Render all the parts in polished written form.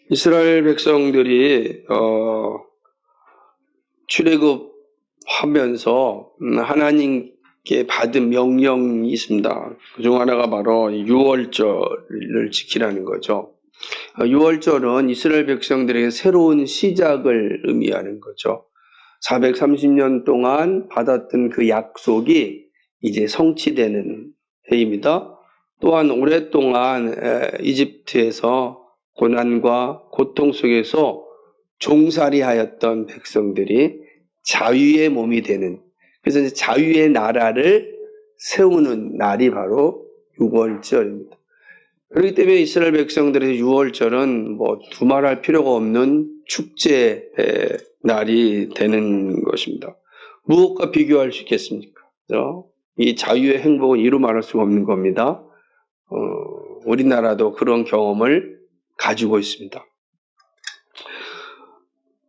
이스라엘 백성들이 출애굽하면서 하나님께 받은 명령이 있습니다. 그중 하나가 바로 유월절을 지키라는 거죠. 유월절은 이스라엘 백성들에게 새로운 시작을 의미하는 거죠. 430년 동안 받았던 그 약속이 이제 성취되는 해입니다. 또한 오랫동안 이집트에서 고난과 고통 속에서 종살이하였던 백성들이 자유의 몸이 되는, 그래서 이제 자유의 나라를 세우는 날이 바로 유월절입니다. 그렇기 때문에 이스라엘 백성들의 유월절은 두말할 필요가 없는 축제의 날이 되는 것입니다. 무엇과 비교할 수 있겠습니까? 그렇죠? 이 자유의 행복은 이루 말할 수가 없는 겁니다. 우리나라도 그런 경험을 가지고 있습니다.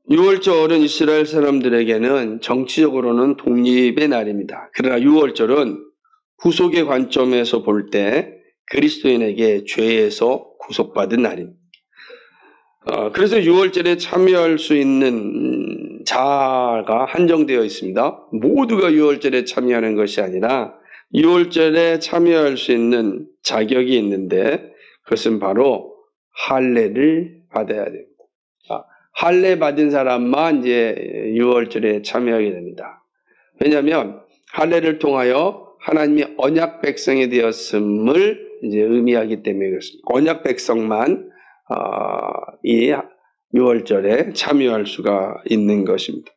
유월절은 이스라엘 사람들에게는 정치적으로는 독립의 날입니다. 그러나 유월절은 구속의 관점에서 볼 때 그리스도인에게 죄에서 구속받은 날입니다. 그래서 유월절에 참여할 수 있는 자가 한정되어 있습니다. 모두가 유월절에 참여하는 것이 아니라 유월절에 참여할 수 있는 자격이 있는데 그것은 바로 할례를 받아야 됩니다. 할례 받은 사람만 이제 유월절에 참여하게 됩니다. 왜냐하면 할례를 통하여 하나님의 언약 백성이 되었음을 이제 의미하기 때문에 그렇습니다. 언약 백성만 이 유월절에 참여할 수가 있는 것입니다.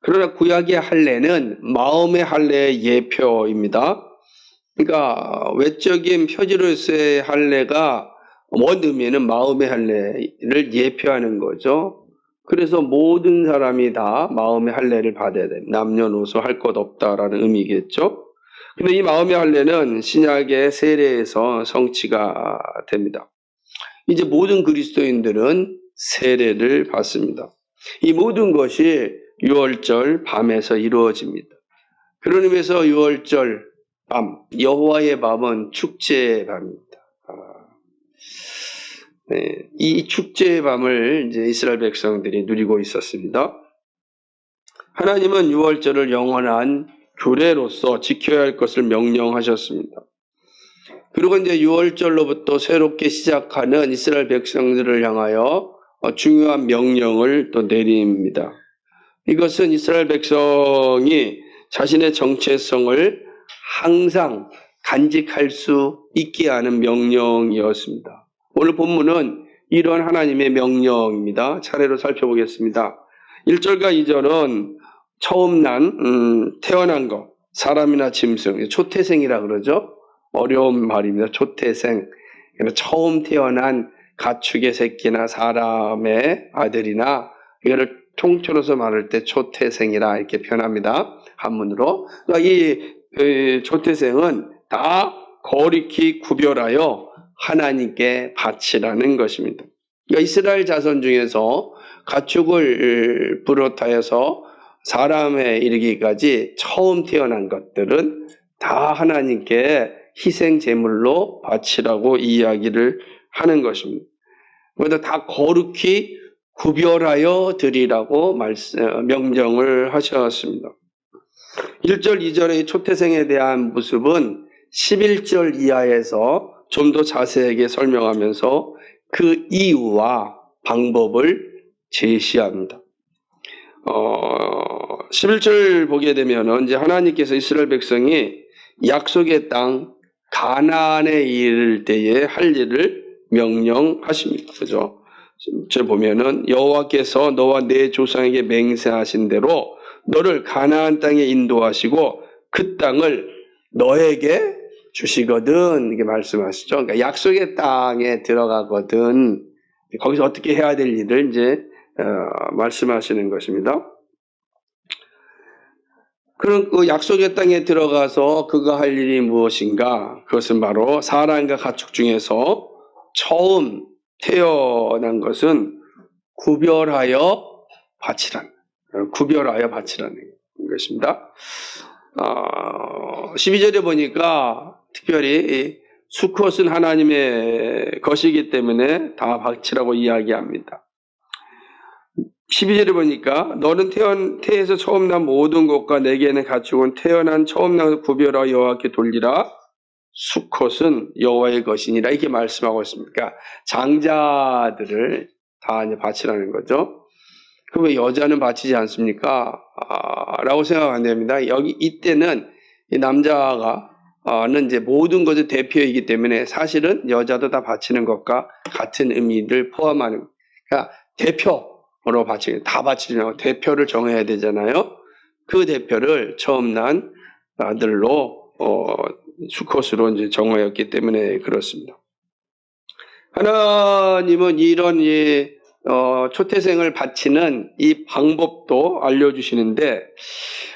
그러나 구약의 할례는 마음의 할례의 예표입니다. 그러니까 외적인 표지로서의 할례가 원 의미는 마음의 할례를 예표하는 거죠. 그래서 모든 사람이 다 마음의 할례를 받아야 됩니다. 남녀노소 할 것 없다라는 의미겠죠. 근데 이 마음의 할례는 신약의 세례에서 성취가 됩니다. 이제 모든 그리스도인들은 세례를 받습니다. 이 모든 것이 유월절 밤에서 이루어집니다. 그런 의미에서 유월절 밤, 여호와의 밤은 축제의 밤입니다. 이 축제의 밤을 이제 이스라엘 백성들이 누리고 있었습니다. 하나님은 유월절을 영원한 규례로서 지켜야 할 것을 명령하셨습니다. 그리고 이제 유월절로부터 새롭게 시작하는 이스라엘 백성들을 향하여 중요한 명령을 또 내립니다. 이것은 이스라엘 백성이 자신의 정체성을 항상 간직할 수 있게 하는 명령이었습니다. 오늘 본문은 이런 하나님의 명령입니다. 차례로 살펴보겠습니다. 1절과 2절은 처음 태어난 것, 사람이나 짐승, 초태생이라 그러죠. 어려운 말입니다. 초태생. 처음 태어난 가축의 새끼나 사람의 아들이나 이거를 통틀어서 말할 때 초태생이라 이렇게 표현합니다. 한문으로. 이 초태생은 다 거룩히 구별하여 하나님께 바치라는 것입니다. 그러니까 이스라엘 자손 중에서 가축을 비롯하여서 사람에 이르기까지 처음 태어난 것들은 다 하나님께 희생 제물로 바치라고 이야기를 하는 것입니다. 그래서 다 거룩히 구별하여 드리라고 명령을 하셨습니다. 1절, 2절의 초태생에 대한 모습은 11절 이하에서 좀 더 자세하게 설명하면서 그 이유와 방법을 제시합니다. 11절 보게 되면 이제 하나님께서 이스라엘 백성이 약속의 땅 가나안에 이를 때에 할 일을 명령하십니다. 그죠? 저 보면은 여호와께서 너와 내 조상에게 맹세하신 대로 너를 가나안 땅에 인도하시고 그 땅을 너에게 주시거든 이렇게 말씀하시죠. 그러니까 약속의 땅에 들어가거든 거기서 어떻게 해야 될 일을 이제 말씀하시는 것입니다. 그럼 그 약속의 땅에 들어가서 그가 할 일이 무엇인가? 그것은 바로 사람과 가축 중에서 처음 태어난 것은 구별하여 바치라는 것입니다. 12절에 보니까 특별히 수컷은 하나님의 것이기 때문에 다 바치라고 이야기합니다. 12절에 보니까 너는 태에서 처음 난 모든 것과 내게는 가축은 태어난 처음 나서 구별하여 여호와께 돌리라. 수컷은 여호와의 것이니라. 이렇게 말씀하고 있습니다. 그러니까 장자들을 다 이제 바치라는 거죠. 그럼 왜 여자는 바치지 않습니까? 라고 생각하면 안 됩니다. 이때는 이 남자가는 이제 모든 것의 대표이기 때문에 사실은 여자도 다 바치는 것과 같은 의미를 포함하는, 그러니까 대표로 바치는, 다 바치려고 대표를 정해야 되잖아요. 그 대표를 처음 난 아들로, 수컷으로 이제 정하였기 때문에 그렇습니다. 하나님은 이런 초태생을 바치는 이 방법도 알려주시는데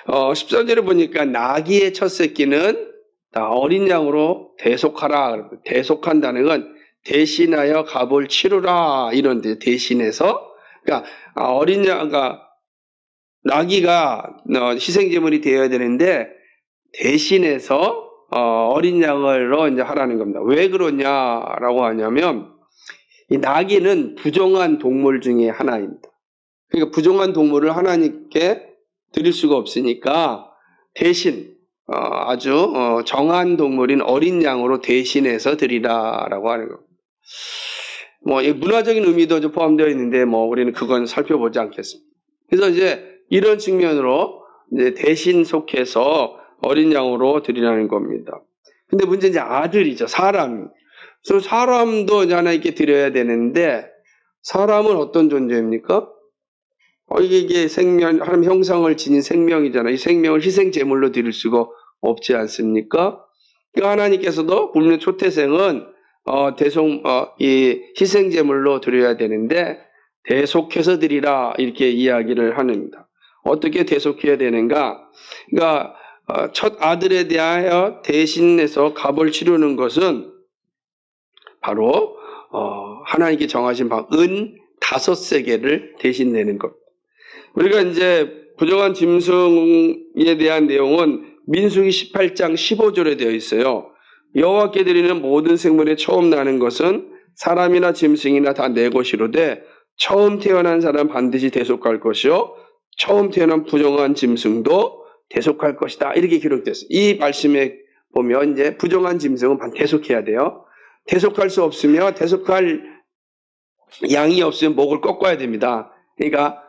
13절에 보니까 나귀의 첫 새끼는 어린 양으로 대속하라. 대속한다는 건 대신하여 값을 치르라 이런 데 대신해서, 그러니까 어린 양, 그러니까 나귀가 희생제물이 되어야 되는데 대신해서 어린 양으로 이제 하라는 겁니다. 왜 그러냐라고 하냐면 이 나귀는 부정한 동물 중에 하나입니다. 그러니까 부정한 동물을 하나님께 드릴 수가 없으니까 대신 아주 정한 동물인 어린 양으로 대신해서 드리라라고 하는 겁니다. 뭐 문화적인 의미도 좀 포함되어 있는데 뭐 우리는 그건 살펴보지 않겠습니다. 그래서 이제 이런 측면으로 이제 대신 속해서 어린 양으로 드리라는 겁니다. 근데 문제는 이제 아들이죠. 그래서 사람도 이제 하나님께 드려야 되는데 사람은 어떤 존재입니까? 이게 생명, 하나님 형상을 지닌 생명이잖아요. 이 생명을 희생 제물로 드릴 수가 없지 않습니까? 그러니까 하나님께서도 분명 초태생은 이 희생 제물로 드려야 되는데 대속해서 드리라 이렇게 이야기를 합니다. 어떻게 대속해야 되는가? 그러니까 첫 아들에 대하여 대신해서 값을 치르는 것은 바로 하나님께 정하신 은 5세겔을 대신 내는 것. 우리가 이제 부정한 짐승에 대한 내용은 민수기 18장 15절에 되어 있어요. 여호와께 드리는 모든 생물에 처음 나는 것은 사람이나 짐승이나 다 내 것이로되 처음 태어난 사람 반드시 대속할 것이요 처음 태어난 부정한 짐승도 대속할 것이다. 이렇게 기록됐어요. 이 말씀에 보면 이제 부정한 짐승은 대속해야 돼요. 대속할 수 없으면 대속할 양이 없으면 목을 꺾어야 됩니다. 그러니까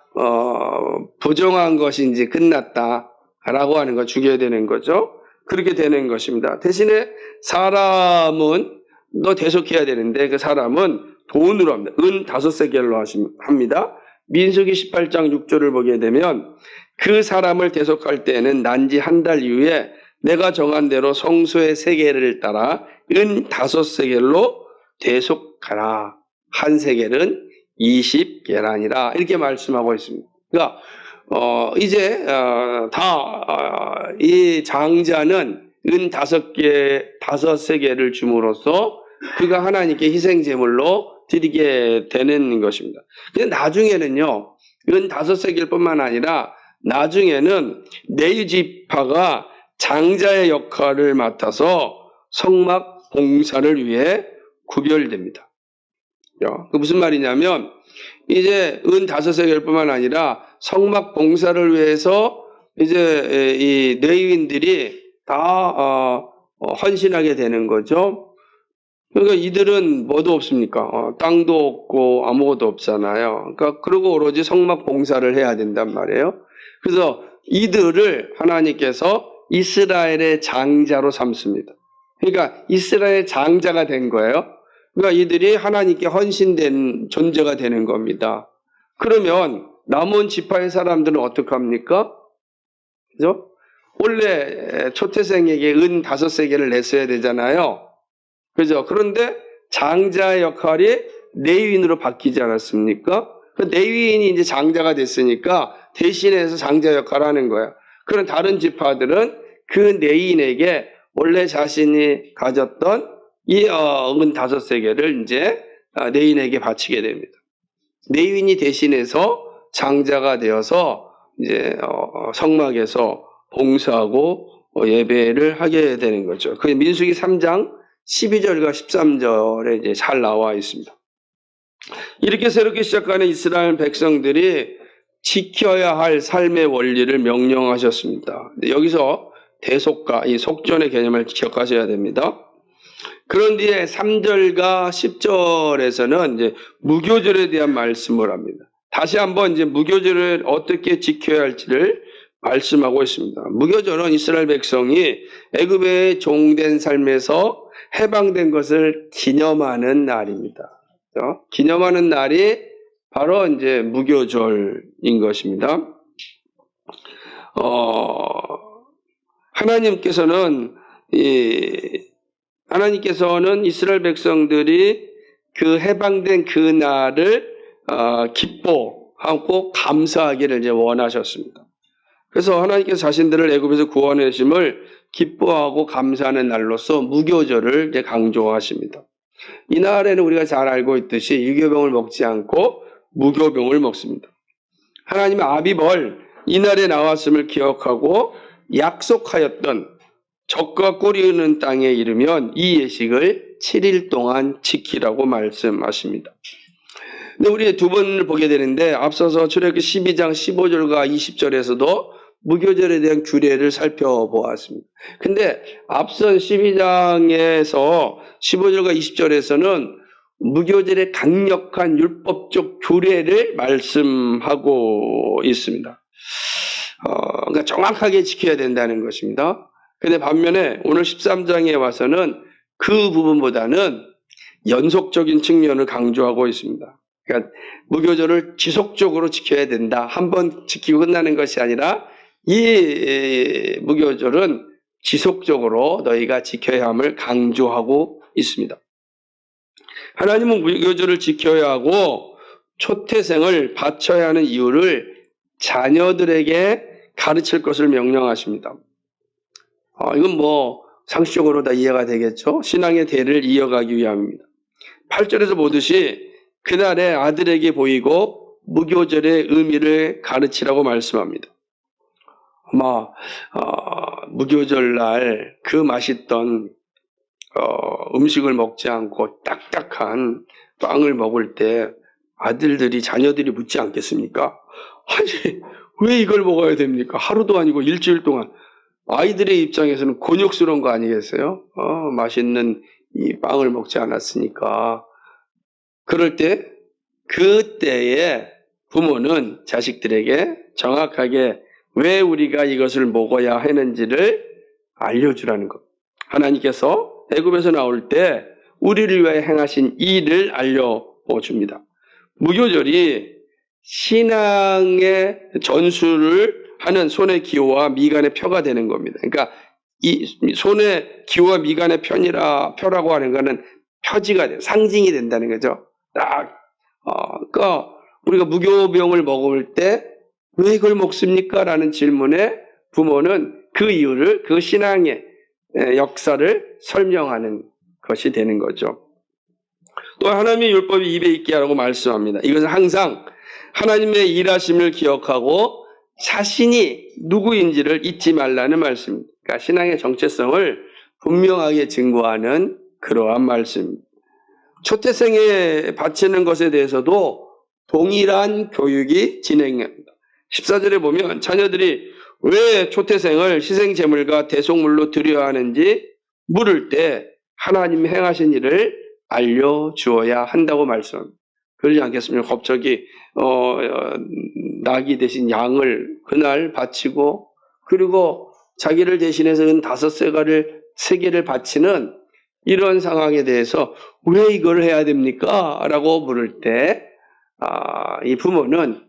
부정한 것이 이제 끝났다라고 하는 거 죽여야 되는 거죠. 그렇게 되는 것입니다. 대신에 사람은 너 대속해야 되는데 그 사람은 돈으로 합니다. 은 5세겔로 합니다. 민수기 18장 6절을 보게 되면 그 사람을 대속할 때는 난지 한 달 이후에 내가 정한 대로 성소의 세겔을 따라 은 5세겔로 대속하라. 한 세겔은 20게란이라 이렇게 말씀하고 있습니다. 그러니까 이제 이 장자는 은 5세겔을 줌으로써 그가 하나님께 희생 제물로 드리게 되는 것입니다. 근데 나중에는요, 은 5세겔뿐만 아니라 나중에는 레위 지파가 장자의 역할을 맡아서 성막 봉사를 위해 구별됩니다. 그 무슨 말이냐면 이제 은 5세겔뿐만 아니라 성막 봉사를 위해서 이제 이 레위인들이 다 헌신하게 되는 거죠. 그러니까 이들은 뭐도 없습니까? 땅도 없고 아무것도 없잖아요. 그러니까 그러고 오로지 성막 봉사를 해야 된단 말이에요. 그래서 이들을 하나님께서 이스라엘의 장자로 삼습니다. 그러니까 이스라엘의 장자가 된 거예요. 그러니까 이들이 하나님께 헌신된 존재가 되는 겁니다. 그러면 남은 지파의 사람들은 어떡합니까? 그죠? 원래 초태생에게 은 5세겔을 냈어야 되잖아요. 그죠? 그런데 장자의 역할이 레위인으로 바뀌지 않았습니까? 그 레위인이 이제 장자가 됐으니까 대신해서 장자 역할을 하는 거예요. 그런 다른 지파들은 그 레위인에게 원래 자신이 가졌던 이 은 5세겔을 이제 레위인에게 바치게 됩니다. 레위인이 대신해서 장자가 되어서 이제 성막에서 봉사하고 예배를 하게 되는 거죠. 그 민수기 3장 12절과 13절에 이제 잘 나와 있습니다. 이렇게 새롭게 시작하는 이스라엘 백성들이 지켜야 할 삶의 원리를 명령하셨습니다. 여기서 대속과 이 속전의 개념을 기억하셔야 됩니다. 그런 뒤에 3절과 10절에서는 이제 무교절에 대한 말씀을 합니다. 다시 한번 이제 무교절을 어떻게 지켜야 할지를 말씀하고 있습니다. 무교절은 이스라엘 백성이 애굽의 종된 삶에서 해방된 것을 기념하는 날입니다. 그렇죠? 기념하는 날이 바로 이제 무교절인 것입니다. 하나님께서는 이스라엘 백성들이 그 해방된 그 날을 기뻐하고 감사하기를 이제 원하셨습니다. 그래서 하나님께서 자신들을 애굽에서 구원하심을 기뻐하고 감사하는 날로서 무교절을 이제 강조하십니다. 이 날에는 우리가 잘 알고 있듯이 유교병을 먹지 않고 무교병을 먹습니다. 하나님의 아비벌 이날에 나왔음을 기억하고 약속하였던 적과 꿀이 흐르는 땅에 이르면 이 예식을 7일 동안 지키라고 말씀하십니다. 근데 우리 두 번을 보게 되는데 앞서서 출애굽기 12장 15절과 20절에서도 무교절에 대한 규례를 살펴보았습니다. 근데 앞선 12장에서 15절과 20절에서는 무교절의 강력한 율법적 규례를 말씀하고 있습니다. 그러니까 정확하게 지켜야 된다는 것입니다. 근데 반면에 오늘 13장에 와서는 그 부분보다는 연속적인 측면을 강조하고 있습니다. 그러니까 무교절을 지속적으로 지켜야 된다. 한번 지키고 끝나는 것이 아니라 이 무교절은 지속적으로 너희가 지켜야 함을 강조하고 있습니다. 하나님은 무교절을 지켜야 하고 초태생을 바쳐야 하는 이유를 자녀들에게 가르칠 것을 명령하십니다. 이건 뭐 상식적으로 다 이해가 되겠죠? 신앙의 대를 이어가기 위함입니다. 8절에서 보듯이 그날에 아들에게 보이고 무교절의 의미를 가르치라고 말씀합니다. 아마 무교절 날 그 맛있던 음식을 먹지 않고 딱딱한 빵을 먹을 때 아들들이 자녀들이 묻지 않겠습니까? 아니 왜 이걸 먹어야 됩니까? 하루도 아니고 일주일 동안. 아이들의 입장에서는 곤욕스러운 거 아니겠어요? 맛있는 이 빵을 먹지 않았으니까. 그럴 때 그때에 부모는 자식들에게 정확하게 왜 우리가 이것을 먹어야 하는지를 알려주라는 것. 하나님께서 애굽에서 나올 때 우리를 위해 행하신 일을 알려줍니다. 무교절이 신앙의 전수를 하는 손의 기호와 미간의 표가 되는 겁니다. 그러니까 이 손의 기호와 미간의 표라고 하는 것은 표지가 돼요. 상징이 된다는 거죠. 그러니까 우리가 무교병을 먹을 때 왜 이걸 먹습니까? 라는 질문에 부모는 그 이유를, 그 신앙의 역사를 설명하는 것이 되는 거죠. 또 하나님의 율법이 입에 있게 하라고 말씀합니다. 이것은 항상 하나님의 일하심을 기억하고 자신이 누구인지를 잊지 말라는 말씀입니다. 그러니까 신앙의 정체성을 분명하게 증거하는 그러한 말씀입니다. 초태생에 바치는 것에 대해서도 동일한 교육이 진행됩니다. 14절에 보면 자녀들이 왜 초태생을 희생제물과 대속물로 드려야 하는지 물을 때 하나님 행하신 일을 알려주어야 한다고 말씀합니다. 그러지 않겠습니까? 갑자기 낙이 대신 양을 그날 바치고 그리고 자기를 대신해서 5세개를 바치는 이런 상황에 대해서 왜 이걸 해야 됩니까? 라고 물을 때 이 부모는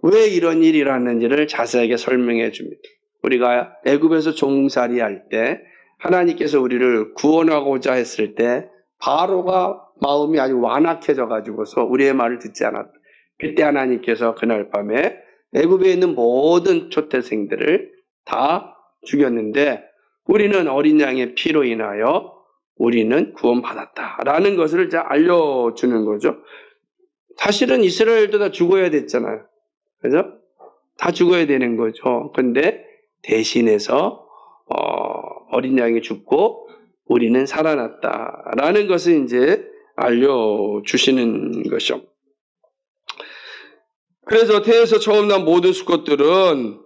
왜 이런 일이라는지를 자세하게 설명해 줍니다. 우리가 애굽에서 종살이 할 때 하나님께서 우리를 구원하고자 했을 때 바로가 마음이 아주 완악해져 가지고서 우리의 말을 듣지 않았다. 그때 하나님께서 그날 밤에 애굽에 있는 모든 초태생들을 다 죽였는데 우리는 어린 양의 피로 인하여 우리는 구원받았다라는 것을 알려주는 거죠. 사실은 이스라엘도 다 죽어야 됐잖아요. 그죠? 다 죽어야 되는 거죠. 근데 대신해서 어린 양이 죽고 우리는 살아났다라는 것을 이제 알려주시는 것이죠. 그래서 태에서 처음 난 모든 수컷들은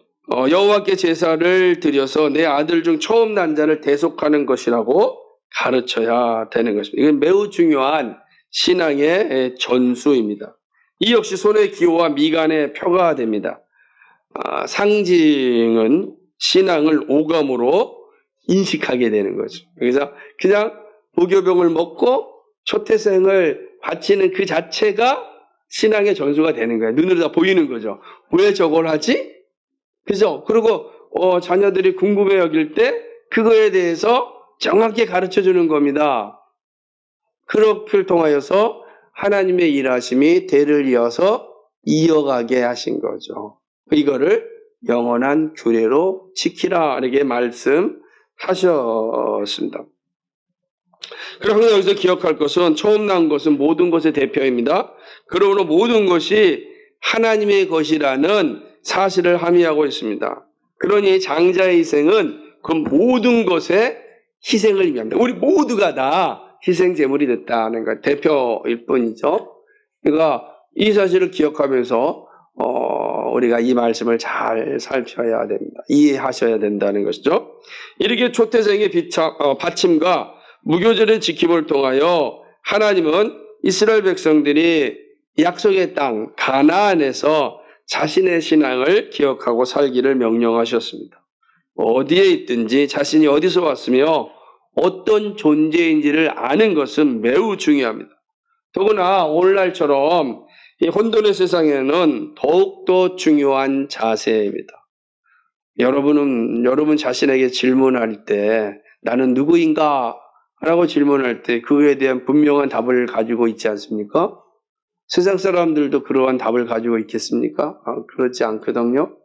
여호와께 제사를 드려서 내 아들 중 처음 난 자를 대속하는 것이라고 가르쳐야 되는 것입니다. 이건 매우 중요한 신앙의 전수입니다. 이 역시 손의 기호와 미간의 표가 됩니다. 상징은 신앙을 오감으로 인식하게 되는 거죠. 그래서 그냥 무교병을 먹고 초태생을 바치는 그 자체가 신앙의 전수가 되는 거예요. 눈으로 다 보이는 거죠. 왜 저걸 하지? 그죠? 그리고 자녀들이 궁금해 여길 때 그거에 대해서 정확히 가르쳐 주는 겁니다. 그렇게 통하여서 하나님의 일하심이 대를 이어서 이어가게 하신 거죠. 이거를 영원한 규례로 지키라 이렇게 말씀하셨습니다. 그러나 여기서 기억할 것은 처음 난 것은 모든 것의 대표입니다. 그러므로 모든 것이 하나님의 것이라는 사실을 함의하고 있습니다. 그러니 장자의 희생은 그 모든 것의 희생을 의미합니다. 우리 모두가 다 희생 제물이 됐다는 것 대표일 뿐이죠. 그러니까 이 사실을 기억하면서 우리가 이 말씀을 잘 살펴야 됩니다. 이해하셔야 된다는 것이죠. 이렇게 초태생의 받침과 무교절의 지킴을 통하여 하나님은 이스라엘 백성들이 약속의 땅 가나안에서 자신의 신앙을 기억하고 살기를 명령하셨습니다. 어디에 있든지 자신이 어디서 왔으며 어떤 존재인지를 아는 것은 매우 중요합니다. 더구나 오늘날처럼 이 혼돈의 세상에는 더욱더 중요한 자세입니다. 여러분 자신에게 질문할 때 나는 누구인가? 라고 질문할 때 그에 대한 분명한 답을 가지고 있지 않습니까? 세상 사람들도 그러한 답을 가지고 있겠습니까? 그렇지 않거든요.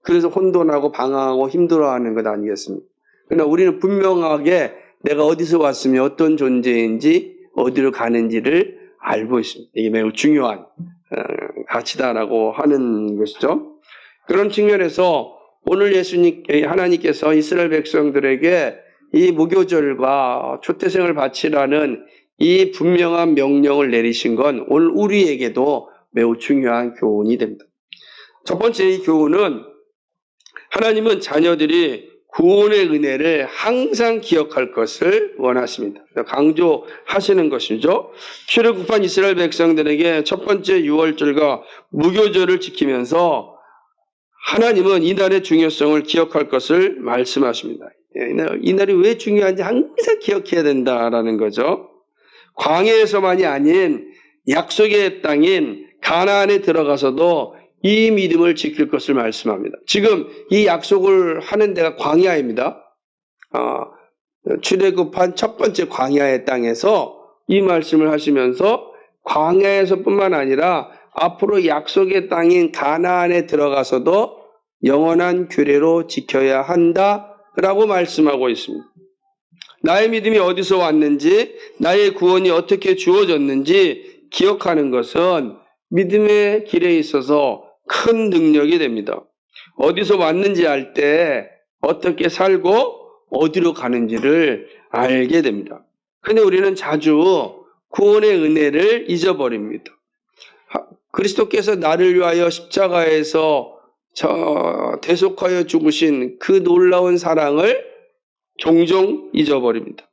그래서 혼돈하고 방황하고 힘들어하는 것 아니겠습니까? 그러나 우리는 분명하게 내가 어디서 왔으며 어떤 존재인지 어디로 가는지를 알고 있습니다. 이게 매우 중요한 가치다라고 하는 것이죠. 그런 측면에서 오늘 하나님께서 이스라엘 백성들에게 이 무교절과 초태생을 바치라는 이 분명한 명령을 내리신 건 오늘 우리에게도 매우 중요한 교훈이 됩니다. 첫 번째 이 교훈은 하나님은 자녀들이 구원의 은혜를 항상 기억할 것을 원하십니다. 강조하시는 것이죠. 출애굽한 이스라엘 백성들에게 첫 번째 유월절과 무교절을 지키면서 하나님은 이날의 중요성을 기억할 것을 말씀하십니다. 이날이 왜 중요한지 항상 기억해야 된다라는 거죠. 광야에서만이 아닌 약속의 땅인 가나안에 들어가서도 이 믿음을 지킬 것을 말씀합니다. 지금 이 약속을 하는 데가 광야입니다. 출애굽한 첫 번째 광야의 땅에서 이 말씀을 하시면서 광야에서뿐만 아니라 앞으로 약속의 땅인 가나안에 들어가서도 영원한 규례로 지켜야 한다라고 말씀하고 있습니다. 나의 믿음이 어디서 왔는지, 나의 구원이 어떻게 주어졌는지 기억하는 것은 믿음의 길에 있어서 큰 능력이 됩니다. 어디서 왔는지 알 때 어떻게 살고 어디로 가는지를 알게 됩니다. 그런데 우리는 자주 구원의 은혜를 잊어버립니다. 그리스도께서 나를 위하여 십자가에서 대속하여 죽으신 그 놀라운 사랑을 종종 잊어버립니다.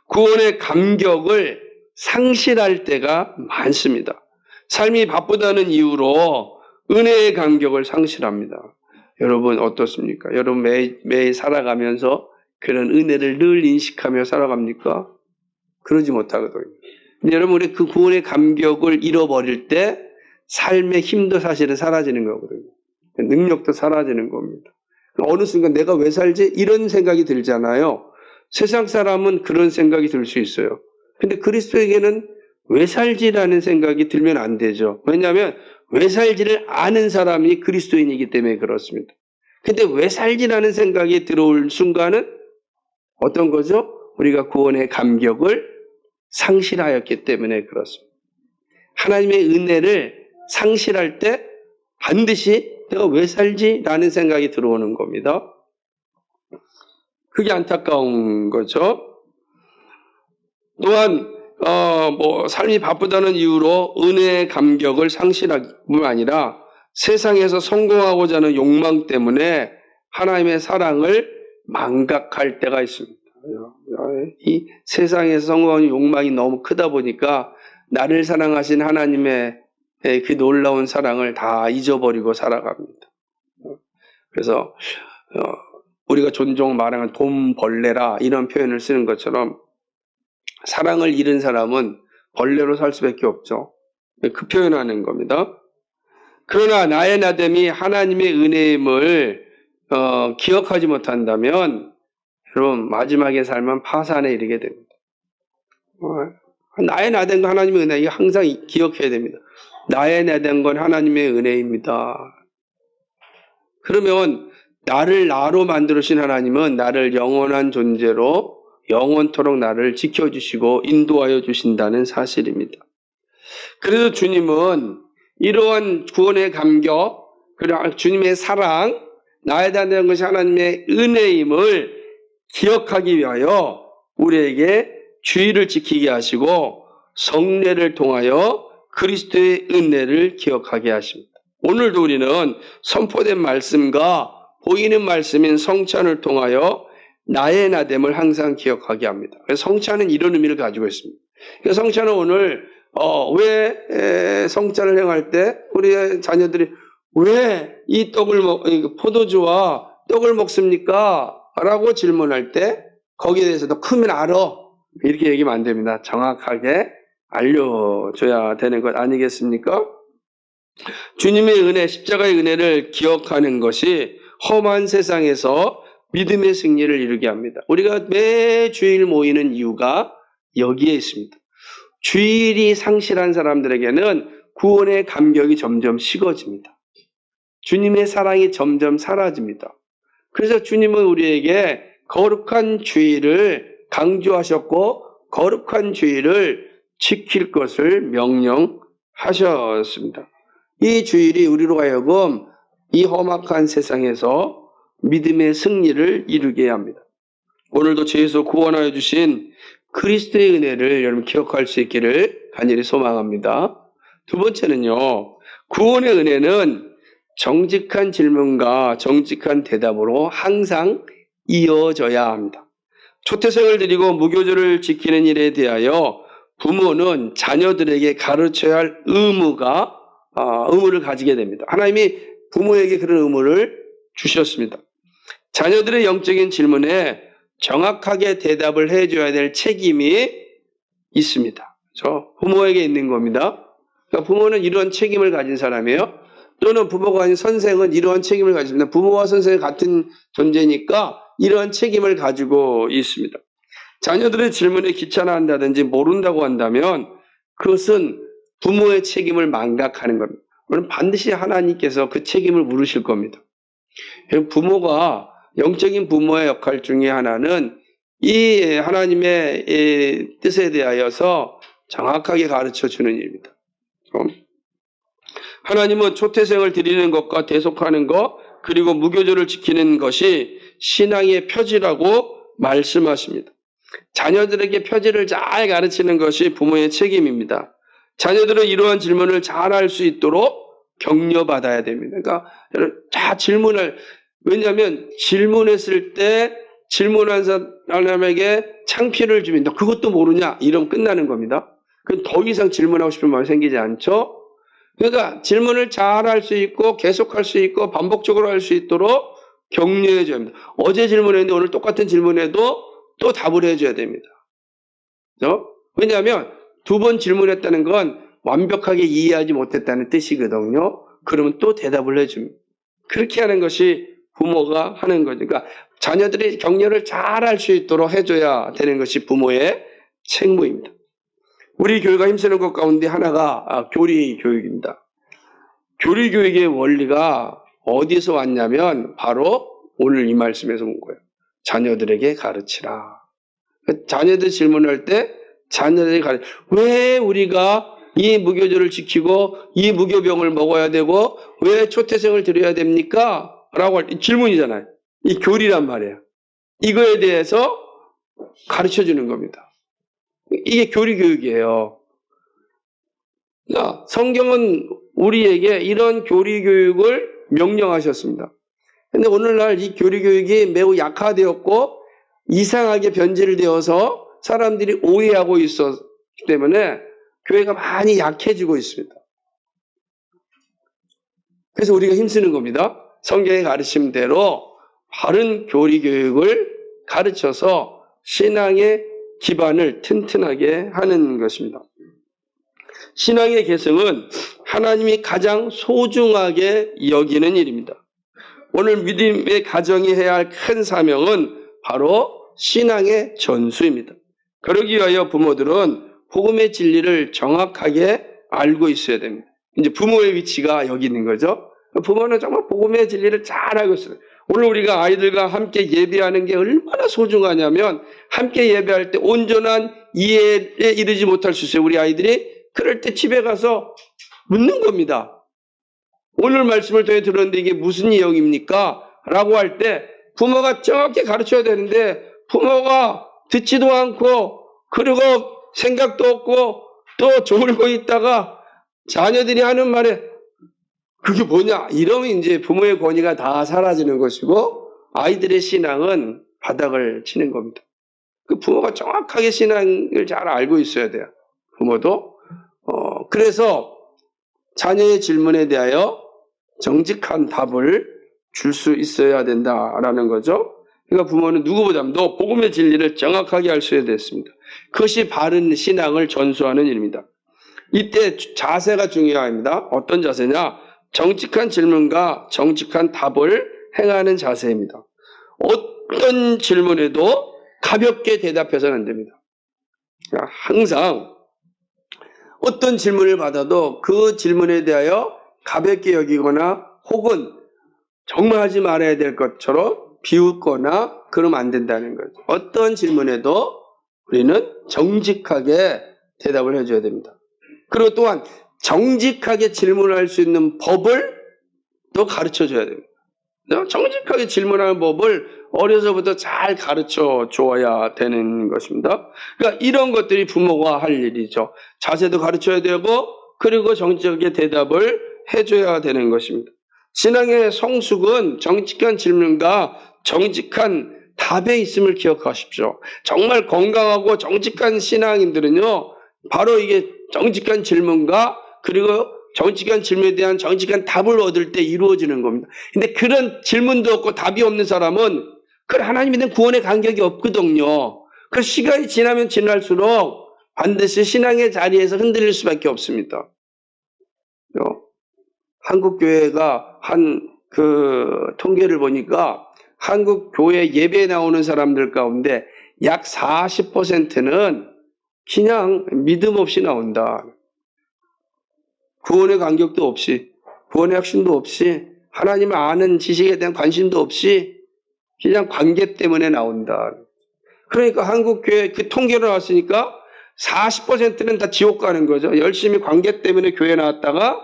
구원의 감격을 상실할 때가 많습니다. 삶이 바쁘다는 이유로 은혜의 감격을 상실합니다. 여러분 어떻습니까? 여러분 매일 살아가면서 그런 은혜를 늘 인식하며 살아갑니까? 그러지 못하거든요. 근데 여러분 우리 그 구원의 감격을 잃어버릴 때 삶의 힘도 사실은 사라지는 거거든요. 능력도 사라지는 겁니다. 어느 순간 내가 왜 살지? 이런 생각이 들잖아요. 세상 사람은 그런 생각이 들 수 있어요. 근데 그리스도에게는 왜 살지라는 생각이 들면 안 되죠. 왜냐하면 왜 살지를 아는 사람이 그리스도인이기 때문에 그렇습니다. 근데 왜 살지라는 생각이 들어올 순간은 어떤 거죠? 우리가 구원의 감격을 상실하였기 때문에 그렇습니다. 하나님의 은혜를 상실할 때 반드시 내가 왜 살지? 라는 생각이 들어오는 겁니다. 그게 안타까운 거죠. 또한 삶이 바쁘다는 이유로 은혜의 감격을 상실할 뿐만 아니라 세상에서 성공하고자 하는 욕망 때문에 하나님의 사랑을 망각할 때가 있습니다. 이 세상에서 성공하는 욕망이 너무 크다 보니까 나를 사랑하신 하나님의 그 놀라운 사랑을 다 잊어버리고 살아갑니다. 그래서 우리가 종종 말하는 돈 벌레라 이런 표현을 쓰는 것처럼 사랑을 잃은 사람은 벌레로 살 수밖에 없죠. 그 표현하는 겁니다. 그러나 나의 나됨이 하나님의 은혜임을 기억하지 못한다면 여러분 마지막의 삶은 파산에 이르게 됩니다. 나의 나된 건 하나님의 은혜, 이거 항상 기억해야 됩니다. 나의 나된 건 하나님의 은혜입니다. 그러면 나를 나로 만들으신 하나님은 나를 영원한 존재로 영원토록 나를 지켜주시고 인도하여 주신다는 사실입니다. 그래서 주님은 이러한 구원의 감격, 그리고 주님의 사랑, 나에 대한 것이 하나님의 은혜임을 기억하기 위하여 우리에게 주의를 지키게 하시고 성례를 통하여 그리스도의 은혜를 기억하게 하십니다. 오늘도 우리는 선포된 말씀과 보이는 말씀인 성찬을 통하여 나의 나됨을 항상 기억하게 합니다. 그래서 성찬은 이런 의미를 가지고 있습니다. 그래서 성찬은 오늘 왜 성찬을 행할 때 우리 자녀들이 왜 이 포도주와 떡을 먹습니까? 라고 질문할 때 거기에 대해서 너 크면 알아. 이렇게 얘기하면 안 됩니다. 정확하게 알려줘야 되는 것 아니겠습니까? 주님의 은혜, 십자가의 은혜를 기억하는 것이 험한 세상에서 믿음의 승리를 이루게 합니다. 우리가 매 주일 모이는 이유가 여기에 있습니다. 주일이 상실한 사람들에게는 구원의 감격이 점점 식어집니다. 주님의 사랑이 점점 사라집니다. 그래서 주님은 우리에게 거룩한 주일을 강조하셨고 거룩한 주일을 지킬 것을 명령하셨습니다. 이 주일이 우리로 하여금 이 험악한 세상에서 믿음의 승리를 이루게 합니다. 오늘도 주에서 구원하여 주신 그리스도의 은혜를 여러분 기억할 수 있기를 간절히 소망합니다. 두 번째는요, 구원의 은혜는 정직한 질문과 정직한 대답으로 항상 이어져야 합니다. 초태생을 드리고 무교절을 지키는 일에 대하여 부모는 자녀들에게 가르쳐야 할 의무를 가지게 됩니다. 하나님이 부모에게 그런 의무를 주셨습니다. 자녀들의 영적인 질문에 정확하게 대답을 해줘야 될 책임이 있습니다. 부모에게 있는 겁니다. 그러니까 부모는 이런 책임을 가진 사람이에요. 또는 부모가 아닌 선생은 이러한 책임을 가집니다. 부모와 선생이 같은 존재니까 이러한 책임을 가지고 있습니다. 자녀들의 질문에 귀찮아한다든지 모른다고 한다면 그것은 부모의 책임을 망각하는 겁니다. 그럼 반드시 하나님께서 그 책임을 물으실 겁니다. 부모가 영적인 부모의 역할 중에 하나는 이 하나님의 뜻에 대하여서 정확하게 가르쳐주는 일입니다. 하나님은 초태생을 드리는 것과 대속하는 것 그리고 무교절을 지키는 것이 신앙의 표지라고 말씀하십니다. 자녀들에게 표지를 잘 가르치는 것이 부모의 책임입니다. 자녀들은 이러한 질문을 잘 할 수 있도록 격려받아야 됩니다. 그러니까 다 왜냐하면 질문했을 때 질문한 사람에게 창피를 주면 너 그것도 모르냐? 이러면 끝나는 겁니다. 그럼 더 이상 질문하고 싶은 마음이 생기지 않죠? 그러니까 질문을 잘 할 수 있고 계속할 수 있고 반복적으로 할 수 있도록 격려해 줘야 합니다. 어제 질문했는데 오늘 똑같은 질문해도 또 답을 해줘야 됩니다. 왜냐하면 두 번 질문했다는 건 완벽하게 이해하지 못했다는 뜻이거든요. 그러면 또 대답을 해줍니다. 그렇게 하는 것이 부모가 하는 거죠. 그러니까 자녀들이 격려를 잘 할 수 있도록 해줘야 되는 것이 부모의 책무입니다. 우리 교회가 힘쓰는 것 가운데 하나가 교리 교육입니다. 교리 교육의 원리가 어디서 왔냐면 바로 오늘 이 말씀에서 온 거예요. 자녀들에게 가르치라. 자녀들 질문할 때 자녀들이 왜 우리가 이 무교절을 지키고 이 무교병을 먹어야 되고 왜 초태생을 드려야 됩니까? 라고 할 질문이잖아요. 이 교리란 말이에요. 이거에 대해서 가르쳐 주는 겁니다. 이게 교리교육이에요. 성경은 우리에게 이런 교리교육을 명령하셨습니다. 근데 오늘날 이 교리교육이 매우 약화되었고 이상하게 변질되어서 사람들이 오해하고 있었기 때문에 교회가 많이 약해지고 있습니다. 그래서 우리가 힘쓰는 겁니다. 성경의 가르침대로 바른 교리교육을 가르쳐서 신앙의 기반을 튼튼하게 하는 것입니다. 신앙의 계승은 하나님이 가장 소중하게 여기는 일입니다. 오늘 믿음의 가정이 해야 할 큰 사명은 바로 신앙의 전수입니다. 그러기 위하여 부모들은 복음의 진리를 정확하게 알고 있어야 됩니다. 이제 부모의 위치가 여기 있는 거죠. 부모는 정말 복음의 진리를 잘 알고 있어요. 오늘 우리가 아이들과 함께 예배하는 게 얼마나 소중하냐면 함께 예배할 때 온전한 이해에 이르지 못할 수 있어요. 우리 아이들이 그럴 때 집에 가서 묻는 겁니다. 오늘 말씀을 통해 들었는데 이게 무슨 내용입니까? 라고 할 때 부모가 정확히 가르쳐야 되는데 부모가 듣지도 않고 그리고 생각도 없고 또 졸고 있다가 자녀들이 하는 말에 그게 뭐냐? 이러면 이제 부모의 권위가 다 사라지는 것이고 아이들의 신앙은 바닥을 치는 겁니다. 그 부모가 정확하게 신앙을 잘 알고 있어야 돼요. 부모도. 그래서 자녀의 질문에 대하여 정직한 답을 줄 수 있어야 된다라는 거죠. 그러니까 부모는 누구보다도 복음의 진리를 정확하게 알 수 있어야 됐습니다. 그것이 바른 신앙을 전수하는 일입니다. 이때 자세가 중요합니다. 어떤 자세냐? 정직한 질문과 정직한 답을 행하는 자세입니다. 어떤 질문에도 가볍게 대답해서는 안 됩니다. 항상 어떤 질문을 받아도 그 질문에 대하여 가볍게 여기거나 혹은 정말 하지 말아야 될 것처럼 비웃거나 그러면 안 된다는 거죠. 어떤 질문에도 우리는 정직하게 대답을 해줘야 됩니다. 그리고 또한 정직하게 질문할 수 있는 법을 또 가르쳐줘야 됩니다. 정직하게 질문하는 법을 어려서부터 잘 가르쳐 줘야 되는 것입니다. 그러니까 이런 것들이 부모가 할 일이죠. 자세도 가르쳐야 되고 그리고 정직하게 대답을 해줘야 되는 것입니다. 신앙의 성숙은 정직한 질문과 정직한 답에 있음을 기억하십시오. 정말 건강하고 정직한 신앙인들은요, 바로 이게 정직한 질문과 그리고 정직한 질문에 대한 정직한 답을 얻을 때 이루어지는 겁니다. 근데 그런 질문도 없고 답이 없는 사람은 그 하나님 믿는 구원의 간격이 없거든요. 그 시간이 지나면 지날수록 반드시 신앙의 자리에서 흔들릴 수밖에 없습니다. 한국 교회가 한 그 통계를 보니까 한국 교회 예배에 나오는 사람들 가운데 약 40%는 그냥 믿음 없이 나온다. 구원의 간격도 없이, 구원의 확신도 없이, 하나님을 아는 지식에 대한 관심도 없이 그냥 관계 때문에 나온다. 그러니까 한국 교회 그 통계로 나왔으니까 40%는 다 지옥 가는 거죠. 열심히 관계 때문에 교회 나왔다가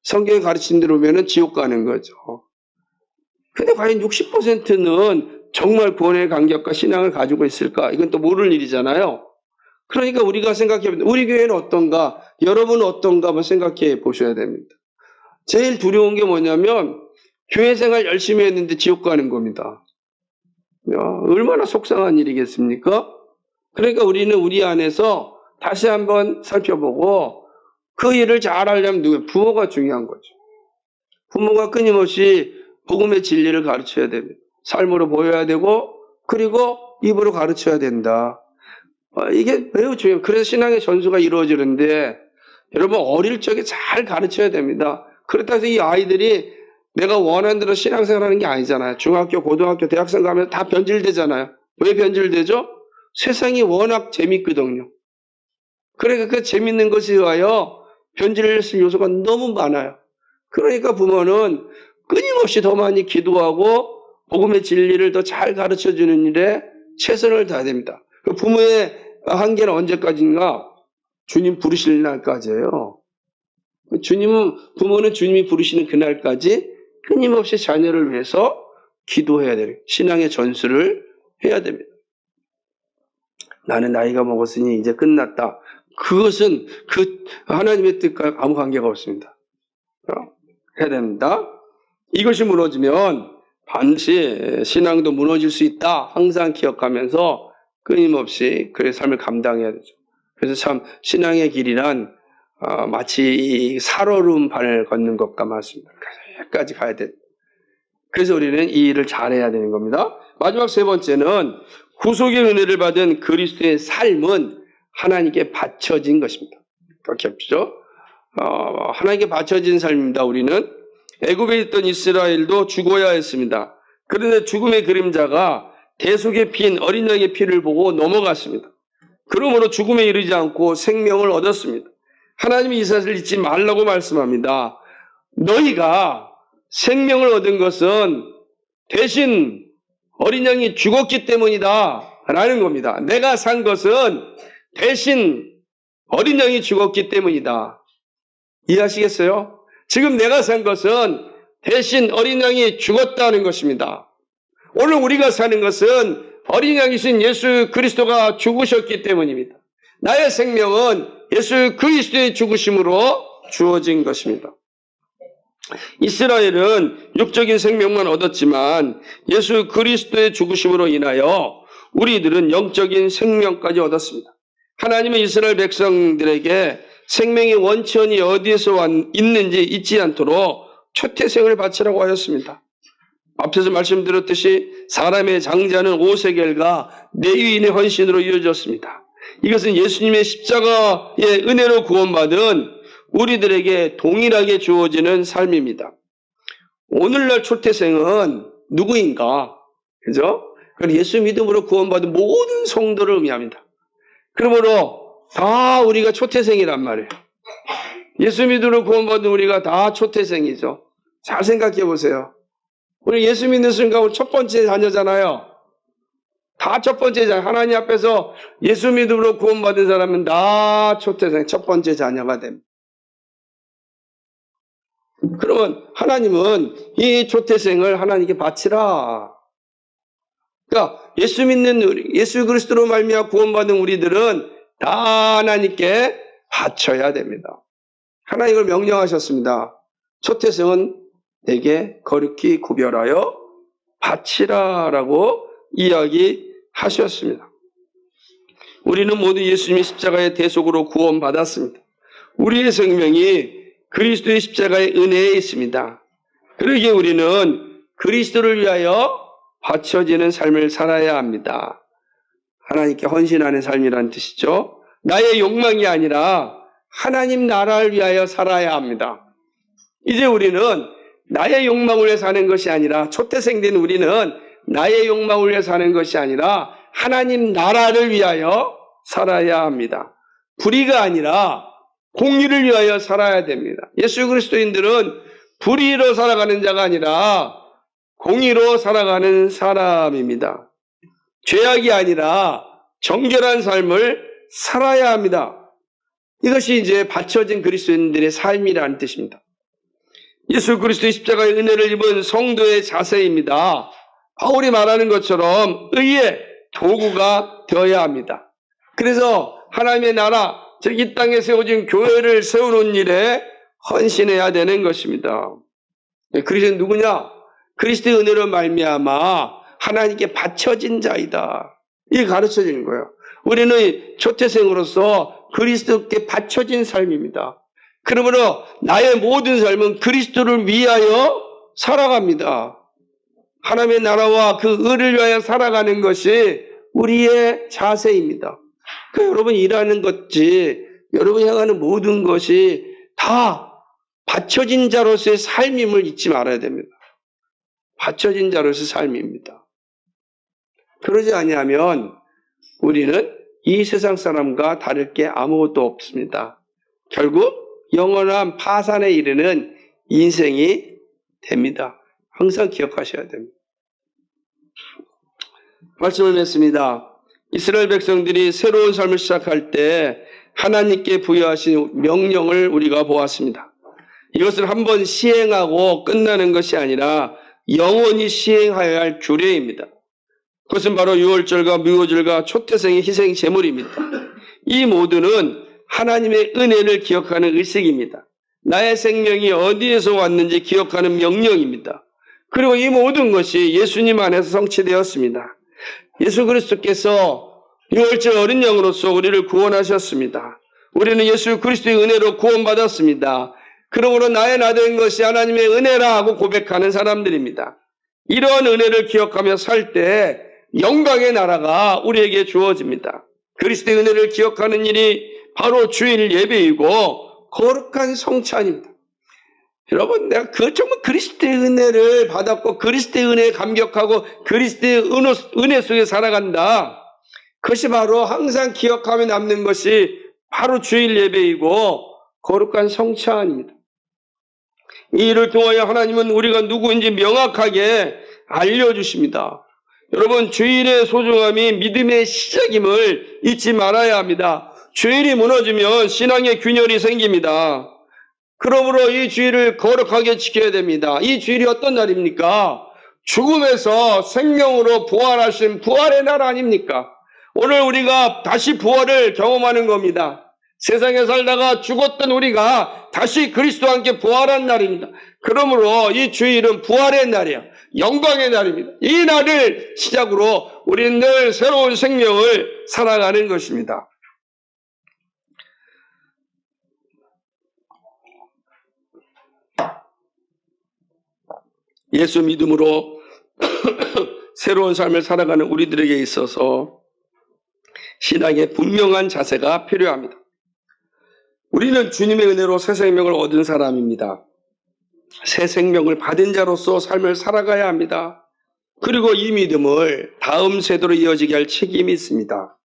성경의 가르침대로 오면은 지옥 가는 거죠. 근데 과연 60%는 정말 구원의 간격과 신앙을 가지고 있을까? 이건 또 모를 일이잖아요. 그러니까 우리가 생각해보면 우리 교회는 어떤가? 여러분은 어떤가? 한번 생각해 보셔야 됩니다. 제일 두려운 게 뭐냐면 교회 생활 열심히 했는데 지옥 가는 겁니다. 얼마나 속상한 일이겠습니까? 그러니까 우리는 우리 안에서 다시 한번 살펴보고 그 일을 잘 하려면 누구예요? 부모가 중요한 거죠. 부모가 끊임없이 복음의 진리를 가르쳐야 됩니다. 삶으로 보여야 되고 그리고 입으로 가르쳐야 된다. 이게 매우 중요해요. 그래서 신앙의 전수가 이루어지는데 여러분 어릴 적에 잘 가르쳐야 됩니다. 그렇다고 해서 이 아이들이 내가 원하는 대로 신앙생활하는 게 아니잖아요. 중학교, 고등학교, 대학생 가면 다 변질되잖아요. 왜 변질되죠? 세상이 워낙 재밌거든요. 그러니까 그 재밌는 것에 의하여 변질될 요소가 너무 많아요. 그러니까 부모는 끊임없이 더 많이 기도하고 복음의 진리를 더 잘 가르쳐주는 일에 최선을 다해야 됩니다. 그 부모의 한계는 언제까지인가? 주님 부르실 날까지예요. 부모는 주님이 부르시는 그날까지 끊임없이 자녀를 위해서 기도해야 돼요. 신앙의 전수를 해야 됩니다. 나는 나이가 먹었으니 이제 끝났다. 그것은 그 하나님의 뜻과 아무 관계가 없습니다. 해야 됩니다. 이것이 무너지면 반드시 신앙도 무너질 수 있다. 항상 기억하면서 끊임없이 그의 삶을 감당해야 되죠. 그래서 참 신앙의 길이란 마치 이 살얼음판을 걷는 것과 같습니다. 여기까지 가야 돼. 그래서 우리는 이 일을 잘해야 되는 겁니다. 마지막 세 번째는 구속의 은혜를 받은 그리스도의 삶은 하나님께 바쳐진 것입니다. 그렇게 합시죠. 하나님께 바쳐진 삶입니다. 우리는 애굽에 있던 이스라엘도 죽어야 했습니다. 그런데 죽음의 그림자가 대속의 피인 어린 양의 피를 보고 넘어갔습니다. 그러므로 죽음에 이르지 않고 생명을 얻었습니다. 하나님이 이 사실을 잊지 말라고 말씀합니다. 너희가 생명을 얻은 것은 대신 어린 양이 죽었기 때문이다 라는 겁니다. 내가 산 것은 대신 어린 양이 죽었기 때문이다. 이해하시겠어요? 지금 내가 산 것은 대신 어린 양이 죽었다는 것입니다. 오늘 우리가 사는 것은 어린 양이신 예수 그리스도가 죽으셨기 때문입니다. 나의 생명은 예수 그리스도의 죽으심으로 주어진 것입니다. 이스라엘은 육적인 생명만 얻었지만 예수 그리스도의 죽으심으로 인하여 우리들은 영적인 생명까지 얻었습니다. 하나님은 이스라엘 백성들에게 생명의 원천이 어디에서 있는지 잊지 않도록 초태생을 바치라고 하였습니다. 앞에서 말씀드렸듯이 사람의 장자는 오세겔과 레위인의 헌신으로 이루어졌습니다. 이것은 예수님의 십자가의 은혜로 구원받은 우리들에게 동일하게 주어지는 삶입니다. 오늘날 초태생은 누구인가? 그죠? 예수 믿음으로 구원받은 모든 성도를 의미합니다. 그러므로 다 우리가 초태생이란 말이에요. 예수 믿음으로 구원받은 우리가 다 초태생이죠. 잘 생각해 보세요. 우리 예수 믿는 순간 첫 번째 자녀잖아요. 다 첫 번째 자녀. 하나님 앞에서 예수 믿음으로 구원받은 사람은 다 초태생, 첫 번째 자녀가 됩니다. 그러면 하나님은 이 초태생을 하나님께 바치라. 그러니까 예수 믿는 우리, 예수 그리스도로 말미암아 구원받은 우리들은 다 하나님께 바쳐야 됩니다. 하나님을 명령하셨습니다. 초태생은 내게 거룩히 구별하여 바치라라고 이야기하셨습니다. 우리는 모두 예수님의 십자가의 대속으로 구원받았습니다. 우리의 생명이 그리스도의 십자가의 은혜에 있습니다. 그러기에 우리는 그리스도를 위하여 바쳐지는 삶을 살아야 합니다. 하나님께 헌신하는 삶이라는 뜻이죠. 나의 욕망이 아니라 하나님 나라를 위하여 살아야 합니다. 이제 우리는 나의 욕망을 위해 사는 것이 아니라 초태생된 우리는 나의 욕망을 위해 사는 것이 아니라 하나님 나라를 위하여 살아야 합니다. 불의가 아니라 공의를 위하여 살아야 됩니다. 예수 그리스도인들은 불의로 살아가는 자가 아니라 공의로 살아가는 사람입니다. 죄악이 아니라 정결한 삶을 살아야 합니다. 이것이 이제 바쳐진 그리스도인들의 삶이라는 뜻입니다. 예수 그리스도의 십자가의 은혜를 입은 성도의 자세입니다. 바울이 말하는 것처럼 의의 도구가 되어야 합니다. 그래서 하나님의 나라, 즉 이 땅에 세워진 교회를 세우는 일에 헌신해야 되는 것입니다. 그리스도는 누구냐? 그리스도의 은혜로 말미암아 하나님께 바쳐진 자이다. 이게 가르쳐지는 거예요. 우리는 초태생으로서 그리스도께 바쳐진 삶입니다. 그러므로 나의 모든 삶은 그리스도를 위하여 살아갑니다. 하나님의 나라와 그 의를 위하여 살아가는 것이 우리의 자세입니다. 그러니까 여러분 일하는 것이, 여러분이 향하는 모든 것이 다 바쳐진 자로서의 삶임을 잊지 말아야 됩니다. 바쳐진 자로서의 삶입니다. 그러지 아니하면 우리는 이 세상 사람과 다를 게 아무것도 없습니다. 결국 영원한 파산에 이르는 인생이 됩니다. 항상 기억하셔야 됩니다. 말씀을 맺습니다. 이스라엘 백성들이 새로운 삶을 시작할 때 하나님께 부여하신 명령을 우리가 보았습니다. 이것을 한번 시행하고 끝나는 것이 아니라 영원히 시행하여야 할 규례입니다. 그것은 바로 유월절과 무효절과 초태생의 희생 제물입니다. 이 모두는 하나님의 은혜를 기억하는 의식입니다. 나의 생명이 어디에서 왔는지 기억하는 명령입니다. 그리고 이 모든 것이 예수님 안에서 성취되었습니다. 예수 그리스도께서 유월절 어린 양으로서 우리를 구원하셨습니다. 우리는 예수 그리스도의 은혜로 구원받았습니다. 그러므로 나의 나 된 것이 하나님의 은혜라 하고 고백하는 사람들입니다. 이러한 은혜를 기억하며 살 때 영광의 나라가 우리에게 주어집니다. 그리스도의 은혜를 기억하는 일이 바로 주일 예배이고 거룩한 성찬입니다. 여러분, 내가 정말 그리스도의 은혜를 받았고 그리스도의 은혜에 감격하고 그리스도의 은혜 속에 살아간다. 그것이 바로 항상 기억하며 남는 것이 바로 주일 예배이고 거룩한 성찬입니다. 이 일을 통하여 하나님은 우리가 누구인지 명확하게 알려주십니다. 여러분, 주일의 소중함이 믿음의 시작임을 잊지 말아야 합니다. 주일이 무너지면 신앙의 균열이 생깁니다. 그러므로 이 주일을 거룩하게 지켜야 됩니다. 이 주일이 어떤 날입니까? 죽음에서 생명으로 부활하신 부활의 날 아닙니까? 오늘 우리가 다시 부활을 경험하는 겁니다. 세상에 살다가 죽었던 우리가 다시 그리스도와 함께 부활한 날입니다. 그러므로 이 주일은 부활의 날이에요. 영광의 날입니다. 이 날을 시작으로 우리는 늘 새로운 생명을 살아가는 것입니다. 예수 믿음으로 새로운 삶을 살아가는 우리들에게 있어서 신앙의 분명한 자세가 필요합니다. 우리는 주님의 은혜로 새 생명을 얻은 사람입니다. 새 생명을 받은 자로서 삶을 살아가야 합니다. 그리고 이 믿음을 다음 세대로 이어지게 할 책임이 있습니다.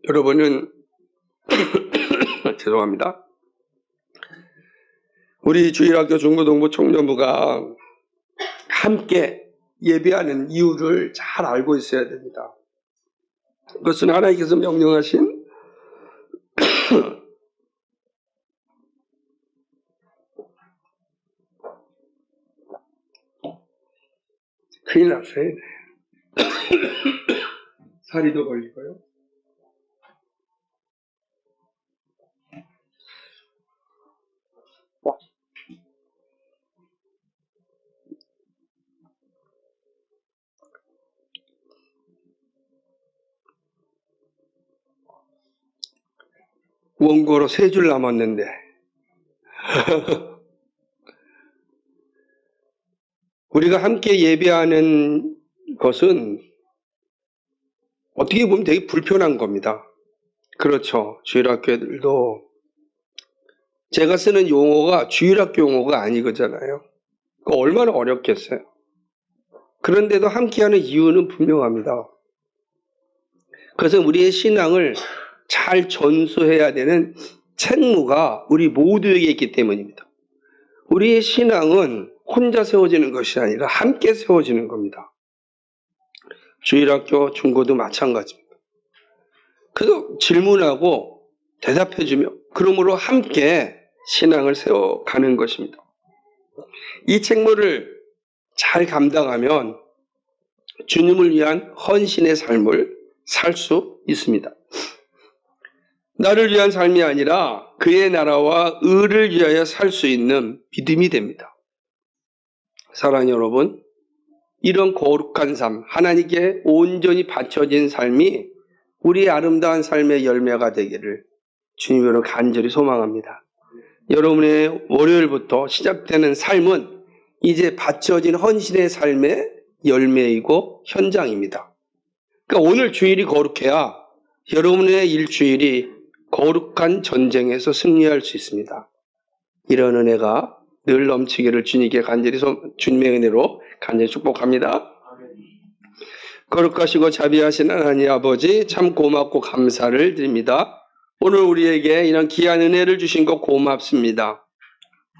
여러분은 죄송합니다. 우리 주일학교 중고등부 청년부가 함께 예배하는 이유를 잘 알고 있어야 됩니다. 그것은 하나님께서 명령하신 큰일 났어요. 살이도 걸리고요. 원고로 3줄 남았는데 우리가 함께 예배하는 것은 어떻게 보면 되게 불편한 겁니다. 그렇죠. 주일학교들도 제가 쓰는 용어가 주일학교 용어가 아니거든요. 얼마나 어렵겠어요. 그런데도 함께하는 이유는 분명합니다. 그래서 우리의 신앙을 잘 전수해야 되는 책무가 우리 모두에게 있기 때문입니다. 우리의 신앙은 혼자 세워지는 것이 아니라 함께 세워지는 겁니다. 주일학교, 중고도 마찬가지입니다. 그래서 질문하고 대답해주며 그러므로 함께 신앙을 세워가는 것입니다. 이 책무를 잘 감당하면 주님을 위한 헌신의 삶을 살 수 있습니다. 나를 위한 삶이 아니라 그의 나라와 의를 위하여 살 수 있는 믿음이 됩니다. 사랑하는 여러분, 이런 거룩한 삶, 하나님께 온전히 바쳐진 삶이 우리의 아름다운 삶의 열매가 되기를 주님으로 간절히 소망합니다. 여러분의 월요일부터 시작되는 삶은 이제 바쳐진 헌신의 삶의 열매이고 현장입니다. 그러니까 오늘 주일이 거룩해야 여러분의 일주일이 거룩한 전쟁에서 승리할 수 있습니다. 이런 은혜가 늘 넘치기를 주님께 간절히 주님의 은혜로 간절히 축복합니다. 거룩하시고 자비하신 하나님 아버지 참 고맙고 감사를 드립니다. 오늘 우리에게 이런 귀한 은혜를 주신 것 고맙습니다.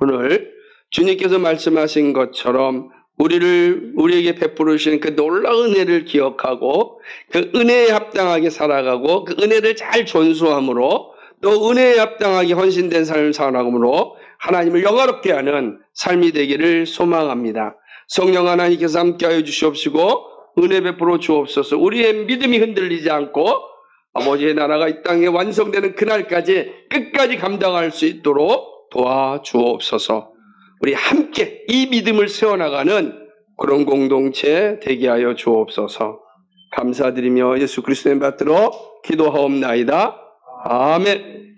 오늘 주님께서 말씀하신 것처럼 우리에게 베풀어 주시는 그 놀라운 은혜를 기억하고 그 은혜에 합당하게 살아가고 그 은혜를 잘 존수함으로 또 은혜에 합당하게 헌신된 삶을 살아감으로 하나님을 영화롭게 하는 삶이 되기를 소망합니다. 성령 하나님께서 함께하여 주시옵시고 은혜 베풀어 주옵소서. 우리의 믿음이 흔들리지 않고 아버지의 나라가 이 땅에 완성되는 그날까지 끝까지 감당할 수 있도록 도와주옵소서. 우리 함께 이 믿음을 세워나가는 그런 공동체 되게 하여 주옵소서. 감사드리며 예수 그리스도의 받들어 기도하옵나이다. 아멘.